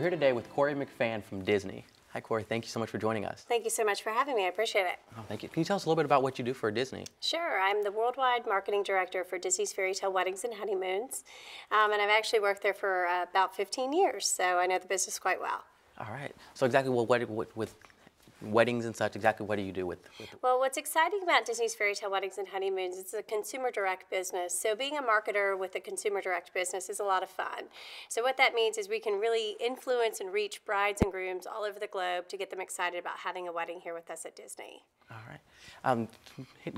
here today with Corey McFan from Disney. Hi, Corey. Thank you so much for joining us. Thank you so much for having me. I appreciate it. Oh, thank you. Can you tell us a little bit about what you do for Disney? Sure. I'm the worldwide marketing director for Disney's Fairy Tale Weddings and Honeymoons, and I've actually worked there for about 15 years, so I know the business quite well. All right. So exactly with weddings and such, exactly what do you do with Well, what's exciting about Disney's Fairy Tale Weddings and Honeymoons, it's a consumer direct business. So being a marketer with a consumer direct business is a lot of fun. So what that means is we can really influence and reach brides and grooms all over the globe to get them excited about having a wedding here with us at Disney. All right.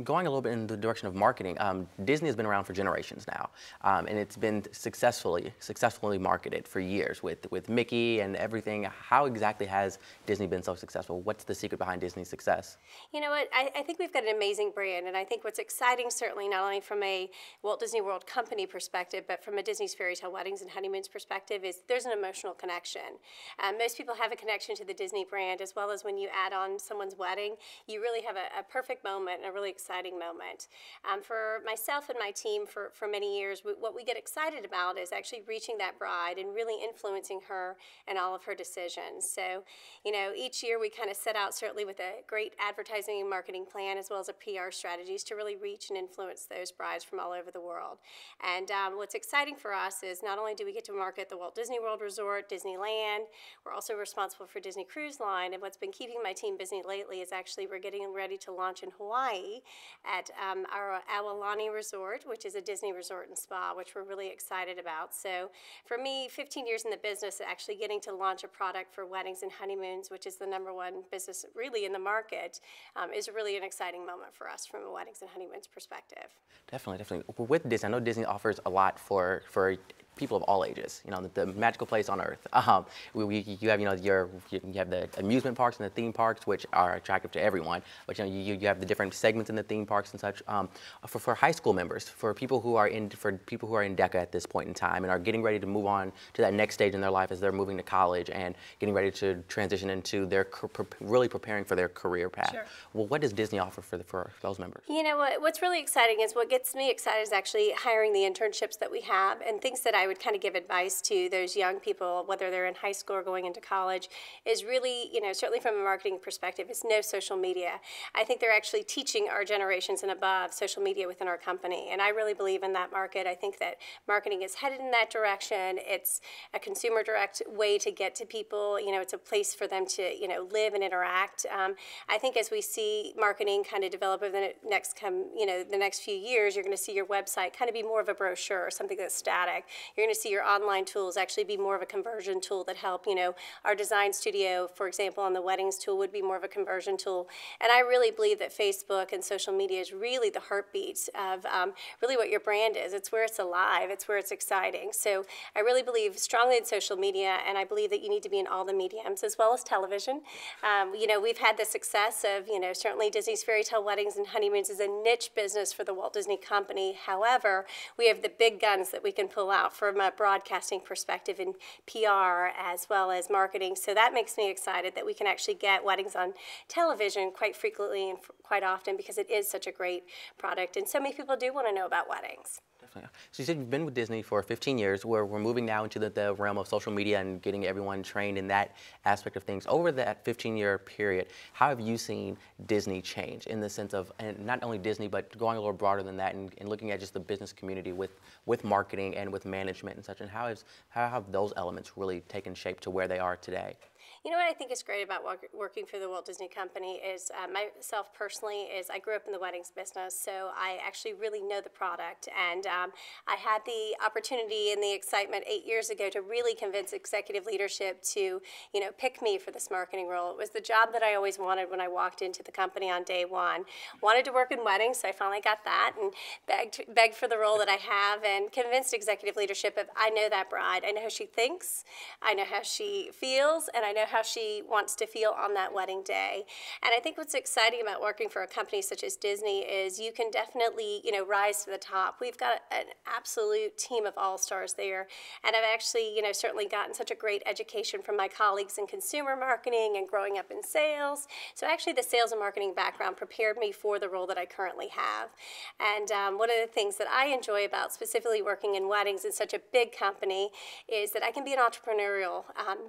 Going a little bit in the direction of marketing, Disney has been around for generations now, and it's been successfully marketed for years with Mickey and everything. How exactly has Disney been so successful? What's the secret behind Disney's success? You know what, I think we've got an amazing brand, and I think what's exciting, certainly not only from a Walt Disney World company perspective, but from a Disney's Fairy Tale Weddings and Honeymoons perspective, is there's an emotional connection. Most people have a connection to the Disney brand, as well as when you add on someone's wedding, you really have a perfect moment and a really exciting moment. For myself and my team for many years, what we get excited about is actually reaching that bride and really influencing her and all of her decisions. So, you know, each year we kind of set out certainly with a great advertising and marketing plan, as well as a PR strategies to really reach and influence those brides from all over the world. And what's exciting for us is not only do we get to market the Walt Disney World Resort, Disneyland, we're also responsible for Disney Cruise Line. And what's been keeping my team busy lately is actually we're getting ready to launch in Hawaii at our Aulani Resort, which is a Disney resort and spa, which we're really excited about. So for me, 15 years in the business, actually getting to launch a product for weddings and honeymoons, which is the #1 business really in the market, is really an exciting moment for us from a weddings and honeymoons perspective. Definitely, definitely. With Disney, I know Disney offers a lot for people of all ages. You know, the magical place on earth. You have, you have the amusement parks and the theme parks, which are attractive to everyone. But you have the different segments in the theme parks and such. For high school members, for people who are in DECA at this point in time and are getting ready to move on to that next stage in their life as they're moving to college and getting ready to transition into their really preparing for their career path. Sure. Well, what does Disney offer for those members? You know what's really exciting is what gets me excited is actually hiring the internships that we have and things that I would kind of give advice to those young people, whether they're in high school or going into college, is really, certainly from a marketing perspective, is no social media. I think they're actually teaching our generations and above social media within our company, and I really believe in that market. I think that marketing is headed in that direction. It's a consumer direct way to get to people. It's a place for them to, live and interact. I think as we see marketing kind of develop over the next few years, you're going to see your website kind of be more of a brochure or something that's static. You're going to see your online tools actually be more of a conversion tool that help. Our design studio, for example, on the weddings tool would be more of a conversion tool. And I really believe that Facebook and social media is really the heartbeats of really what your brand is. It's where it's alive. It's where it's exciting. So I really believe strongly in social media, and I believe that you need to be in all the mediums as well as television. We've had the success of, certainly Disney's Fairy Tale Weddings and Honeymoons is a niche business for the Walt Disney Company. However, we have the big guns that we can pull out from a broadcasting perspective in PR as well as marketing. So that makes me excited that we can actually get weddings on television quite frequently and quite often because it is such a great product. And so many people do want to know about weddings. Definitely. So you said you've been with Disney for 15 years. We're moving now into the realm of social media and getting everyone trained in that aspect of things. Over that 15-year period, how have you seen Disney change in the sense of, and not only Disney, but going a little broader than that and looking at just the business community with marketing and with management and such, and how have those elements really taken shape to where they are today? You know what I think is great about working for the Walt Disney Company is myself personally is I grew up in the weddings business, so I actually really know the product. And I had the opportunity and the excitement 8 years ago to really convince executive leadership to, pick me for this marketing role. It was the job that I always wanted when I walked into the company on day one. Wanted to work in weddings, so I finally got that and begged for the role that I have and convinced executive leadership of I know that bride. I know how she thinks, I know how she feels, and I know how she wants to feel on that wedding day. And I think what's exciting about working for a company such as Disney is you can definitely, rise to the top. We've got an absolute team of all-stars there. And I've actually, certainly gotten such a great education from my colleagues in consumer marketing and growing up in sales. So actually the sales and marketing background prepared me for the role that I currently have. And one of the things that I enjoy about specifically working in weddings in such a big company is that I can be an entrepreneurial,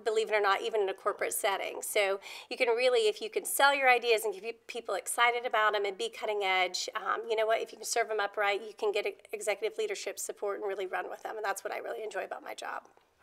believe it or not, even in a corporate setting. So you can really, if you can sell your ideas and keep people excited about them and be cutting edge, you know what, if you can serve them up right, you can get executive leadership support and really run with them. And that's what I really enjoy about my job.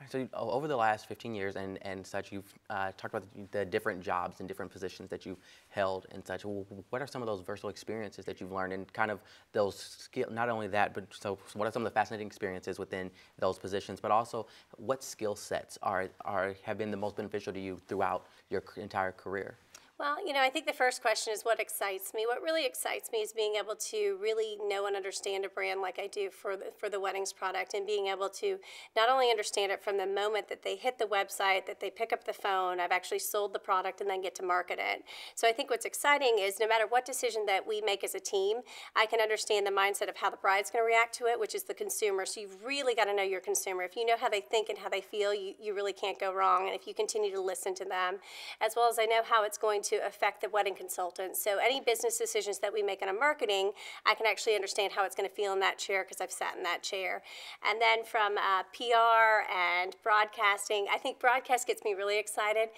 So over the last 15 years and such, you've talked about the different jobs and different positions that you've held and such. What are some of those versatile experiences that you've learned and kind of those skill? Not only that, but so what are some of the fascinating experiences within those positions? But also, what skill sets have been the most beneficial to you throughout your entire career? Well, I think the first question is what excites me. What really excites me is being able to really know and understand a brand like I do for the weddings product, and being able to not only understand it from the moment that they hit the website, that they pick up the phone, I've actually sold the product, and then get to market it. So I think what's exciting is no matter what decision that we make as a team, I can understand the mindset of how the bride's going to react to it, which is the consumer. So you've really got to know your consumer. If you know how they think and how they feel, you really can't go wrong. And if you continue to listen to them, as well as I know how it's going to affect the wedding consultant. So any business decisions that we make in a marketing, I can actually understand how it's going to feel in that chair because I've sat in that chair. And then from PR and broadcasting, I think broadcast gets me really excited.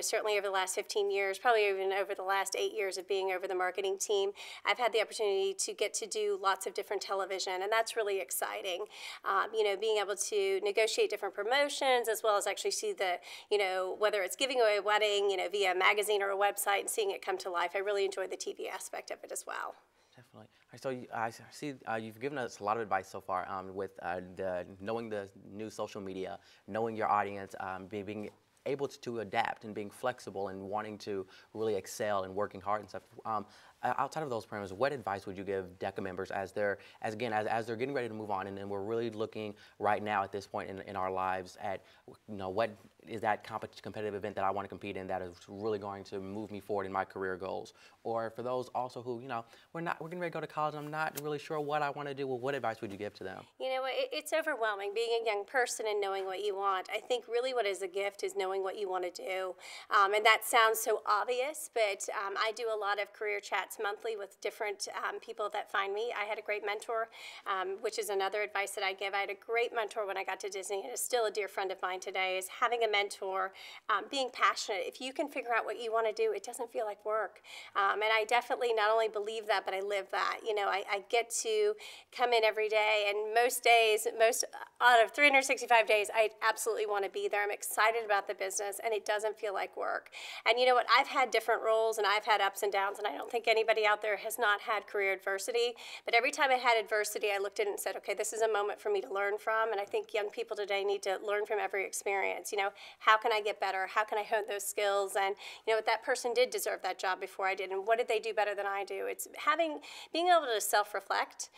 Certainly over the last 15 years, probably even over the last 8 years of being over the marketing team, I've had the opportunity to get to do lots of different television, and that's really exciting. Being able to negotiate different promotions, as well as actually see the, whether it's giving away a wedding, via a magazine or a website and seeing it come to life. I really enjoy the TV aspect of it as well. Definitely. So I see you've given us a lot of advice so far with knowing the new social media, knowing your audience, being able to adapt and being flexible and wanting to really excel and working hard and stuff. Outside of those parameters, what advice would you give DECA members as they're getting ready to move on, and we're really looking right now at this point in our lives at what is that competitive event that I want to compete in that is really going to move me forward in my career goals? Or for those also who we're getting ready to go to college and I'm not really sure what I want to do. Well, what advice would you give to them? It's overwhelming being a young person and knowing what you want. I think really what is a gift is knowing what you want to do, and that sounds so obvious, but I do a lot of career chats monthly with different people that find me. I had a great mentor, which is another advice that I give. I had a great mentor when I got to Disney, and is still a dear friend of mine today, is having a mentor, being passionate. If you can figure out what you want to do, it doesn't feel like work. And I definitely not only believe that, but I live that. I get to come in every day, and most out of 365 days, I absolutely want to be there. I'm excited about the business, and it doesn't feel like work. And you know what? I've had different roles, and I've had ups and downs, and I don't think anybody out there has not had career adversity. But every time I had adversity, I looked at it and said, okay, this is a moment for me to learn from. And I think young people today need to learn from every experience. How can I get better? How can I hone those skills? And what that person did deserve that job before I did, and what did they do better than I do? It's being able to self-reflect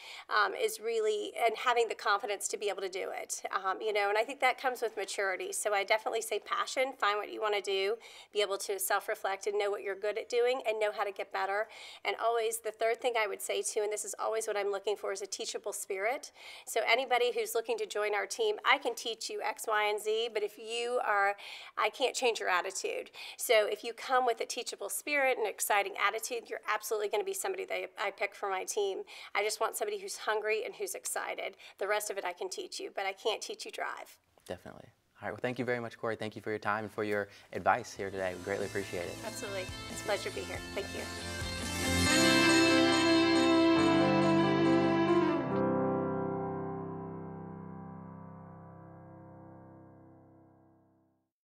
is really, and having the confidence to be able to do it. And I think that comes with maturity. So I definitely say passion, find what you want to do, be able to self-reflect and know what you're good at doing and know how to get better. And always, the third thing I would say too, and this is always what I'm looking for, is a teachable spirit. So anybody who's looking to join our team, I can teach you X, Y, and Z, but I can't change your attitude. So if you come with a teachable spirit and exciting attitude, you're absolutely going to be somebody that I pick for my team. I just want somebody who's hungry and who's excited. The rest of it I can teach you, but I can't teach you drive. Definitely. All right, well, thank you very much, Corey. Thank you for your time and for your advice here today. We greatly appreciate it. Absolutely. It's a pleasure to be here. Thank you.